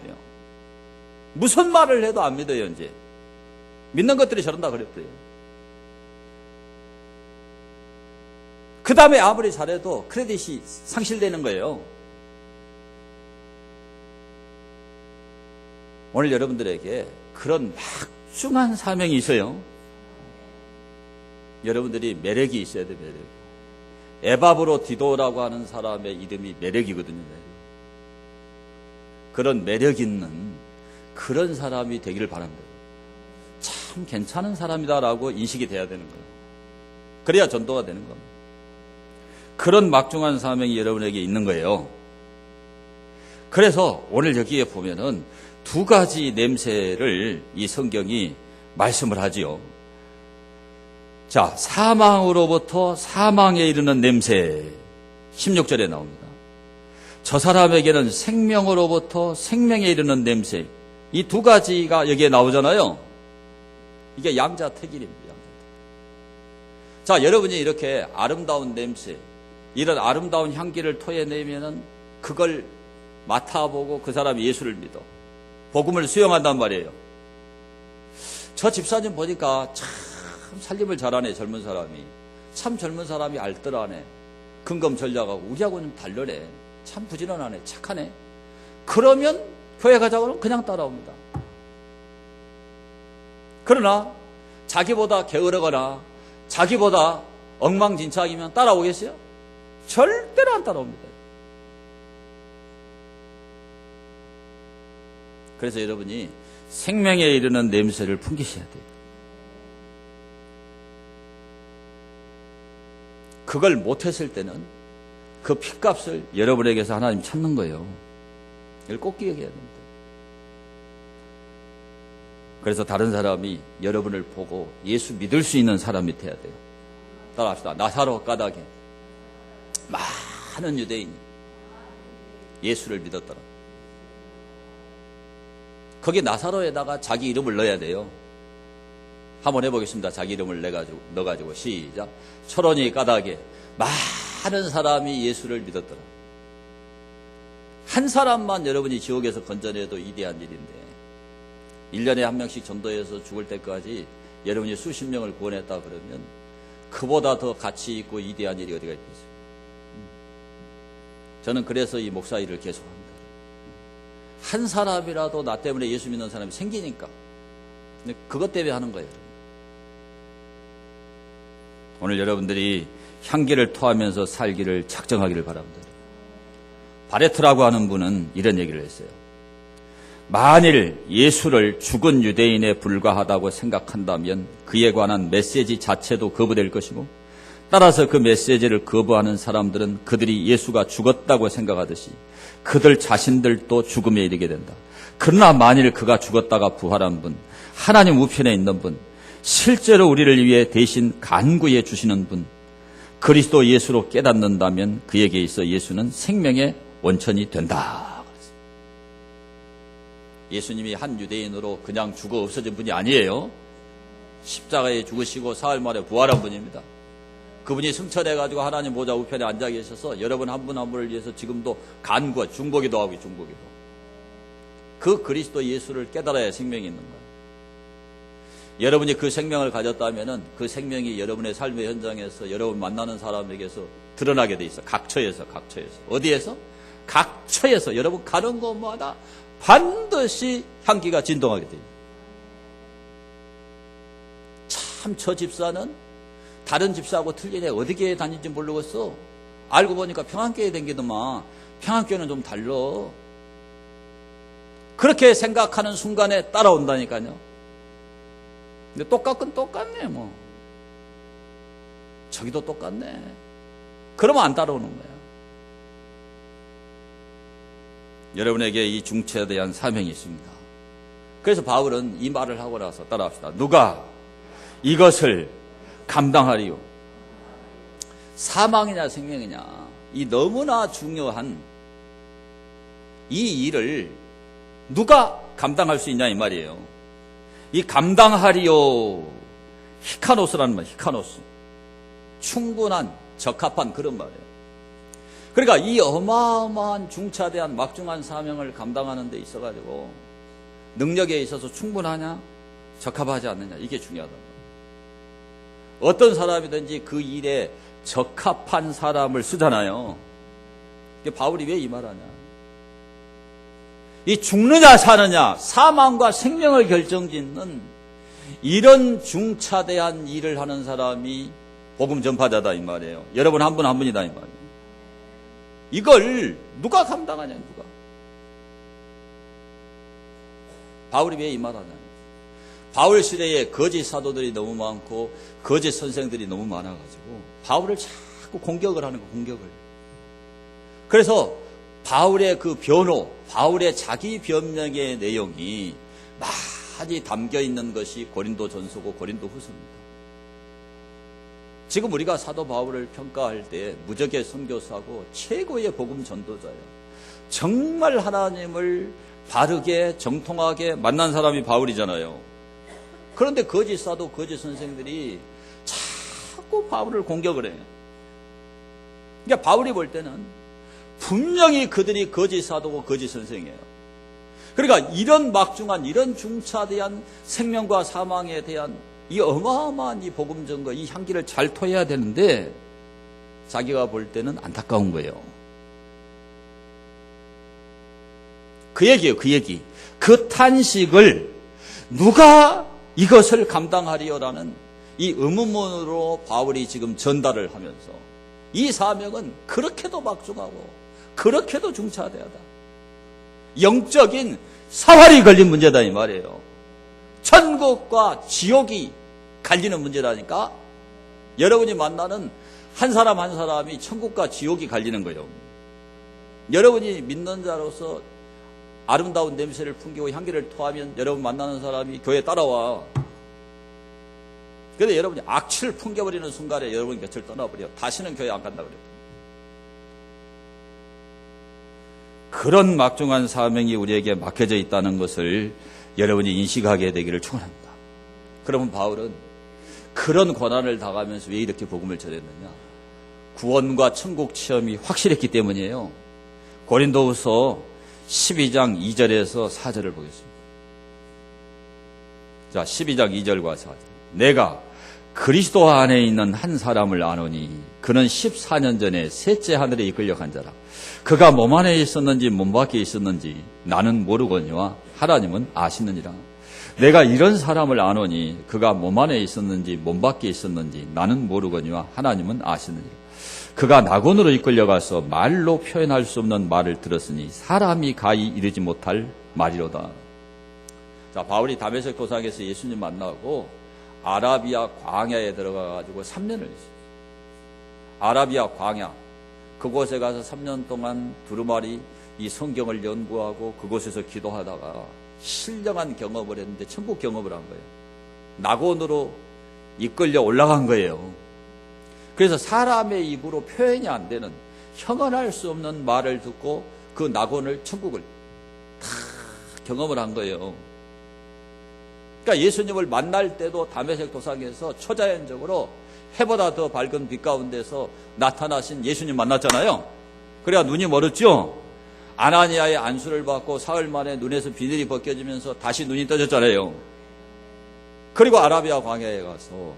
무슨 말을 해도 안 믿어요. 이제 믿는 것들이 저런다 그랬대요. 그 다음에 아무리 잘해도 크레딧이 상실되는 거예요. 오늘 여러분들에게 그런 막중한 사명이 있어요. 여러분들이 매력이 있어야 돼요. 매력. 에바브로 디도라고 하는 사람의 이름이 매력이거든요. 매력. 그런 매력 있는 그런 사람이 되기를 바랍니다. 참 괜찮은 사람이다라고 인식이 돼야 되는 거예요. 그래야 전도가 되는 겁니다. 그런 막중한 사명이 여러분에게 있는 거예요. 그래서 오늘 여기에 보면은 두 가지 냄새를 이 성경이 말씀을 하지요. 자, 사망으로부터 사망에 이르는 냄새 16절에 나옵니다. 저 사람에게는 생명으로부터 생명에 이르는 냄새, 이 두 가지가 여기에 나오잖아요. 이게 양자택일입니다. 자, 여러분이 이렇게 아름다운 냄새, 이런 아름다운 향기를 토해내면은 그걸 맡아보고 그 사람이 예수를 믿어 복음을 수용한단 말이에요. 저 집사님 보니까 참 살림을 잘하네. 젊은 사람이 참 젊은 사람이 알뜰하네. 근검전략하고 우리하고는 다르네. 참 부지런하네. 착하네. 그러면 교회 가자고 하면 그냥 따라옵니다. 그러나 자기보다 게으르거나 자기보다 엉망진창이면 따라오겠어요? 절대로 안 따라옵니다. 그래서 여러분이 생명에 이르는 냄새를 풍기셔야 돼요. 그걸 못했을 때는 그 핏값을 여러분에게서 하나님 찾는 거예요. 이걸 꼭 기억해야 됩니다. 그래서 다른 사람이 여러분을 보고 예수 믿을 수 있는 사람이 돼야 돼요. 따라합시다. 나사로 까닭에 많은 유대인이 예수를 믿었더라. 거기 나사로에다가 자기 이름을 넣어야 돼요. 한번 해보겠습니다. 자기 이름을 넣어가지고 시작. 초론이 까닭에 많은 사람이 예수를 믿었더라. 한 사람만 여러분이 지옥에서 건져내도 이대한 일인데 1년에 한 명씩 전도해서 죽을 때까지 여러분이 수십 명을 구원했다 그러면 그보다 더 가치 있고 이대한 일이 어디가 있겠어요. 저는 그래서 이 목사 일을 계속합니다. 한 사람이라도 나 때문에 예수 믿는 사람이 생기니까 그것 때문에 하는 거예요. 오늘 여러분들이 향기를 토하면서 살기를 작정하기를 바랍니다. 바레트라고 하는 분은 이런 얘기를 했어요. 만일 예수를 죽은 유대인에 불과하다고 생각한다면 그에 관한 메시지 자체도 거부될 것이고 따라서 그 메시지를 거부하는 사람들은 그들이 예수가 죽었다고 생각하듯이 그들 자신들도 죽음에 이르게 된다. 그러나 만일 그가 죽었다가 부활한 분, 하나님 우편에 있는 분, 실제로 우리를 위해 대신 간구해 주시는 분, 그리스도 예수로 깨닫는다면 그에게 있어 예수는 생명의 원천이 된다. 예수님이 한 유대인으로 그냥 죽어 없어진 분이 아니에요. 십자가에 죽으시고 사흘 만에 부활한 분입니다. 그분이 승천해가지고 하나님 보좌 우편에 앉아 계셔서 여러분 한 분 한 분을 위해서 지금도 간구와 중보기도 하고 중보기도. 그 그리스도 예수를 깨달아야 생명이 있는 거예요. 여러분이 그 생명을 가졌다면은 그 생명이 여러분의 삶의 현장에서 여러분 만나는 사람에게서 드러나게 돼 있어. 각처에서. 어디에서? 각처에서. 여러분 가는 곳마다 반드시 향기가 진동하게 돼 있어요. 참 저 집사는 다른 집사하고 틀리네. 어디 교회 다니는지 모르겠어. 알고 보니까 평안교회 다니더만. 평안교회는 좀 달라. 그렇게 생각하는 순간에 따라온다니까요. 근데 똑같긴 똑같네 뭐. 저기도 똑같네. 그러면 안 따라오는 거야. 여러분에게 이 중체에 대한 사명이 있습니다. 그래서 바울은 이 말을 하고 나서 따라합시다. 누가 이것을 감당하리요? 사망이냐 생명이냐, 이 너무나 중요한 이 일을 누가 감당할 수 있냐 이 말이에요. 이 감당하리요, 히카노스라는 말, 히카노스. 충분한, 적합한 그런 말이에요. 그러니까 이 어마어마한 중차대한 막중한 사명을 감당하는 데 있어가지고 능력에 있어서 충분하냐, 적합하지 않느냐, 이게 중요하다. 어떤 사람이든지 그 일에 적합한 사람을 쓰잖아요. 바울이 왜 이 말하냐? 이 죽느냐 사느냐, 사망과 생명을 결정짓는 이런 중차대한 일을 하는 사람이 복음 전파자다 이 말이에요. 여러분 한 분 한 분이다 이 말이에요. 이걸 누가 감당하냐, 누가? 바울이 왜 이 말하냐? 바울 시대에 거짓 사도들이 너무 많고 거짓 선생들이 너무 많아가지고 바울을 자꾸 공격을 하는 거, 공격을. 그래서 바울의 그 변호, 바울의 자기 변명의 내용이 많이 담겨 있는 것이 고린도 전서고 고린도 후서입니다. 지금 우리가 사도 바울을 평가할 때 무적의 선교사고 최고의 복음 전도자예요. 정말 하나님을 바르게 정통하게 만난 사람이 바울이잖아요. 그런데 거짓 사도, 거짓 선생들이 자꾸 바울을 공격을 해요. 그러니까 바울이 볼 때는 분명히 그들이 거짓 사도고 거짓 선생이에요. 그러니까 이런 막중한, 이런 중차대한 생명과 사망에 대한 이 어마어마한 이 복음 전거, 이 향기를 잘 토해야 되는데 자기가 볼 때는 안타까운 거예요. 그 얘기예요, 그 얘기. 그 탄식을 누가 이것을 감당하리요라는 이 의문문으로 바울이 지금 전달을 하면서 이 사명은 그렇게도 막중하고 그렇게도 중차대하다. 영적인 사활이 걸린 문제다 이 말이에요. 천국과 지옥이 갈리는 문제라니까. 여러분이 만나는 한 사람 한 사람이 천국과 지옥이 갈리는 거예요. 여러분이 믿는 자로서 아름다운 냄새를 풍기고 향기를 토하면 여러분 만나는 사람이 교회에 따라와. 그런데 여러분이 악취를 풍겨버리는 순간에 여러분 곁을 떠나버려. 다시는 교회 안 간다 그래요. 그런 막중한 사명이 우리에게 맡겨져 있다는 것을 여러분이 인식하게 되기를 축원합니다. 그러면 바울은 그런 고난을 당하면서 왜 이렇게 복음을 전했느냐? 구원과 천국 체험이 확실했기 때문이에요. 고린도후서 12장 2절에서 4절을 보겠습니다. 자, 12장 2절과 4절. 내가 그리스도 안에 있는 한 사람을 아노니 그는 14년 전에 셋째 하늘에 이끌려 간 자라. 그가 몸 안에 있었는지 몸 밖에 있었는지 나는 모르거니와 하나님은 아시느니라. 내가 이런 사람을 아노니 그가 몸 안에 있었는지 몸 밖에 있었는지 나는 모르거니와 하나님은 아시느니라. 그가 낙원으로 이끌려가서 말로 표현할 수 없는 말을 들었으니 사람이 가히 이르지 못할 말이로다. 자, 바울이 다메섹 도상에서 예수님 만나고 아라비아 광야에 들어가가지고 3년을 했어요. 아라비아 광야. 그곳에 가서 3년 동안 두루마리 이 성경을 연구하고 그곳에서 기도하다가 신령한 경험을 했는데 천국 경험을 한 거예요. 낙원으로 이끌려 올라간 거예요. 그래서 사람의 입으로 표현이 안 되는 형언할 수 없는 말을 듣고 그 낙원을 천국을 다 경험을 한 거예요. 그러니까 예수님을 만날 때도 다메섹 도상에서 초자연적으로 해보다 더 밝은 빛 가운데서 나타나신 예수님 만났잖아요. 그래야 눈이 멀었죠. 아나니아의 안수를 받고 사흘 만에 눈에서 비늘이 벗겨지면서 다시 눈이 떠졌잖아요. 그리고 아라비아 광야에 가서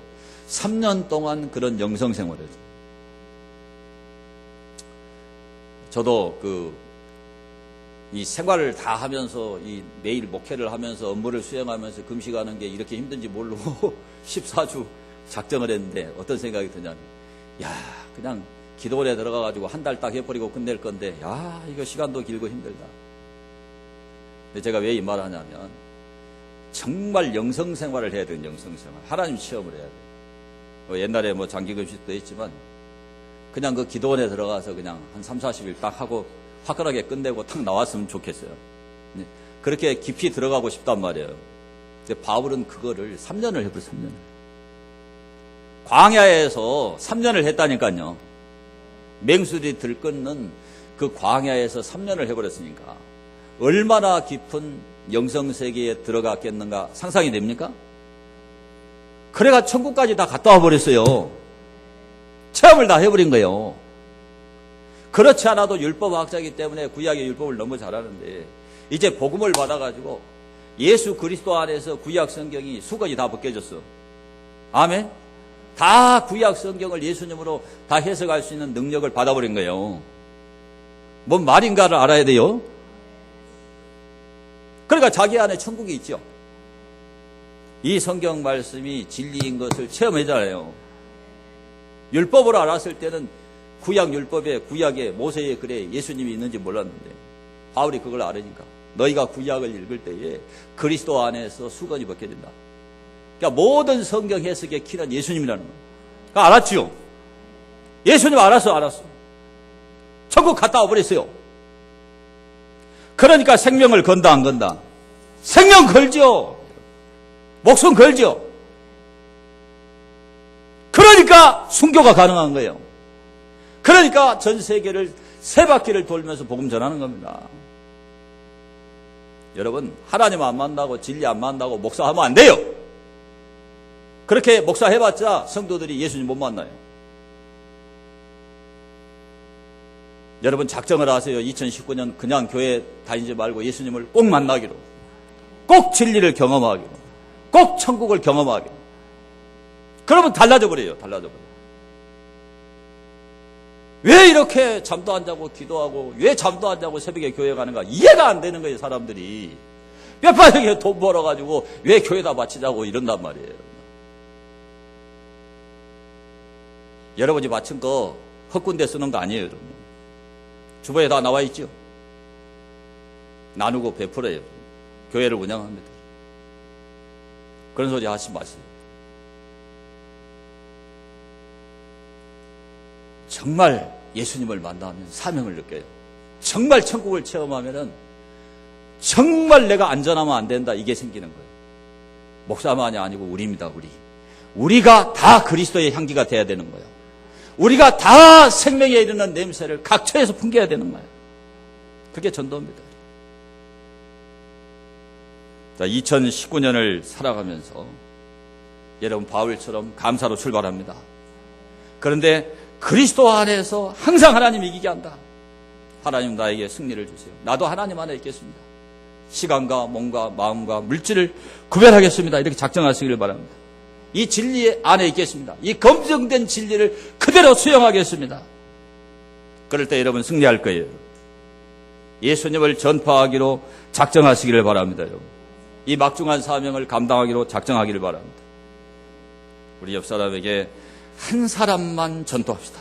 3년 동안 그런 영성 생활을 했어요. 저도 이 생활을 다 하면서 이 매일 목회를 하면서 업무를 수행하면서 금식하는 게 이렇게 힘든지 모르고 14주 작정을 했는데 어떤 생각이 드냐면 그냥 기도원에 들어가가지고 한 달 딱 해버리고 끝낼 건데 이거 시간도 길고 힘들다. 근데 제가 왜 이 말을 하냐면 정말 영성생활을 해야 돼요. 영성생활. 하나님 체험을 해야 돼요. 옛날에 장기금식도 했지만 그냥 그 기도원에 들어가서 그냥 한 3, 40일 딱 하고 화끈하게 끝내고 탁 나왔으면 좋겠어요. 그렇게 깊이 들어가고 싶단 말이에요. 근데 바울은 그거를 3년을 해버려요. 3년을. 광야에서 3년을 했다니까요. 맹수들이 들끓는 그 광야에서 3년을 해버렸으니까 얼마나 깊은 영성세계에 들어갔겠는가 상상이 됩니까? 그래가 천국까지 다 갔다 와버렸어요. 체험을 다 해버린 거예요. 그렇지 않아도 율법학자이기 때문에 구약의 율법을 너무 잘하는데 이제 복음을 받아가지고 예수 그리스도 안에서 구약 성경이 수건이 다 벗겨졌어. 아멘? 다 구약 성경을 예수님으로 다 해석할 수 있는 능력을 받아버린 거예요. 뭔 말인가를 알아야 돼요. 그러니까 자기 안에 천국이 있죠. 이 성경 말씀이 진리인 것을 체험하잖아요. 율법으로 알았을 때는 구약 율법에 구약에 모세의 글에 예수님이 있는지 몰랐는데 바울이 그걸 알으니까 너희가 구약을 읽을 때에 그리스도 안에서 수건이 벗겨진다. 그러니까 모든 성경 해석의 키는 예수님이라는 거예요. 그러니까 알았죠. 예수님 알았어. 천국 갔다 와버렸어요. 그러니까 생명을 건다 안 건다? 생명 걸죠. 목숨 걸죠. 그러니까 순교가 가능한 거예요. 그러니까 전 세계를 세 바퀴를 돌면서 복음 전하는 겁니다. 여러분, 하나님 안 만나고 진리 안 만나고 목사하면 안 돼요. 그렇게 목사해봤자 성도들이 예수님 못 만나요. 여러분 작정을 하세요. 2019년 그냥 교회 다니지 말고 예수님을 꼭 만나기로, 꼭 진리를 경험하기로, 꼭 천국을 경험하기로. 그러면 달라져 버려요. 왜 이렇게 잠도 안 자고 기도하고 왜 잠도 안 자고 새벽에 교회 가는가 이해가 안 되는 거예요. 사람들이 뼈바닥에 돈 벌어가지고 왜 교회다 바치자고 이런단 말이에요. 여러분이 바친 거 헛군데 쓰는 거 아니에요. 여러분. 주보에 다 나와 있죠. 나누고 베풀어요. 교회를 운영합니다. 그런 소리 하지 마세요. 정말 예수님을 만나면 사명을 느껴요. 정말 천국을 체험하면은 정말 내가 안전하면 안 된다, 이게 생기는 거예요. 목사만이 아니고 우리입니다. 우리가 다 그리스도의 향기가 돼야 되는 거예요. 우리가 다 생명에 이르는 냄새를 각처에서 풍겨야 되는 거예요. 그게 전도입니다. 자, 2019년을 살아가면서 여러분 바울처럼 감사로 출발합니다. 그런데 그리스도 안에서 항상 하나님 이기게 한다. 하나님 나에게 승리를 주세요. 나도 하나님 안에 있겠습니다. 시간과 몸과 마음과 물질을 구별하겠습니다. 이렇게 작정하시기를 바랍니다. 이 진리 안에 있겠습니다. 이 검증된 진리를 그대로 수용하겠습니다. 그럴 때 여러분 승리할 거예요. 예수님을 전파하기로 작정하시기를 바랍니다. 여러분. 이 막중한 사명을 감당하기로 작정하기를 바랍니다. 우리 옆 사람에게 한 사람만 전도합시다.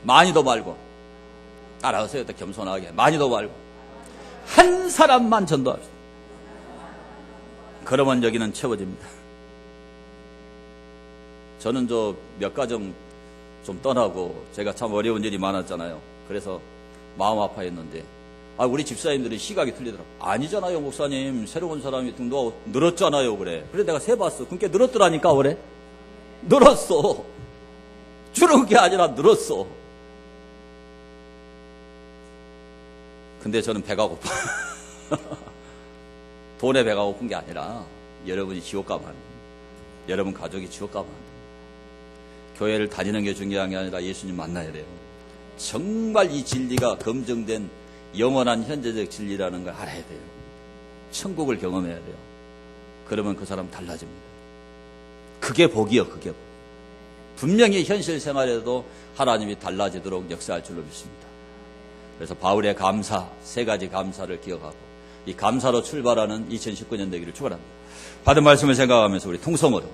많이도 말고, 따라하세요. 겸손하게. 많이도 말고 한 사람만 전도합시다. 그러면 여기는 채워집니다. 저는 몇 가정 좀 떠나고 제가 참 어려운 일이 많았잖아요. 그래서 마음 아파했는데 우리 집사님들은 시각이 틀리더라고. 아니잖아요, 목사님. 새로운 사람이 등도 늘었잖아요, 그래. 그래 내가 세봤어. 그게 늘었더라니까, 그래. 늘었어. 줄은 게 아니라 늘었어. 근데 저는 배가 고파. 돈에 배가 고픈 게 아니라 여러분이 지옥 가면 안 돼요. 여러분 가족이 지옥 가면 안 돼요. 교회를 다니는 게 중요한 게 아니라 예수님 만나야 돼요. 정말 이 진리가 검증된 영원한 현재적 진리라는 걸 알아야 돼요. 천국을 경험해야 돼요. 그러면 그 사람 달라집니다. 그게 복이요, 그게 복. 분명히 현실 생활에도 하나님이 달라지도록 역사할 줄로 믿습니다. 그래서 바울의 감사, 3가지 감사를 기억하고 이 감사로 출발하는 2019년 되기를 축원합니다. 받은 말씀을 생각하면서 우리 통성으로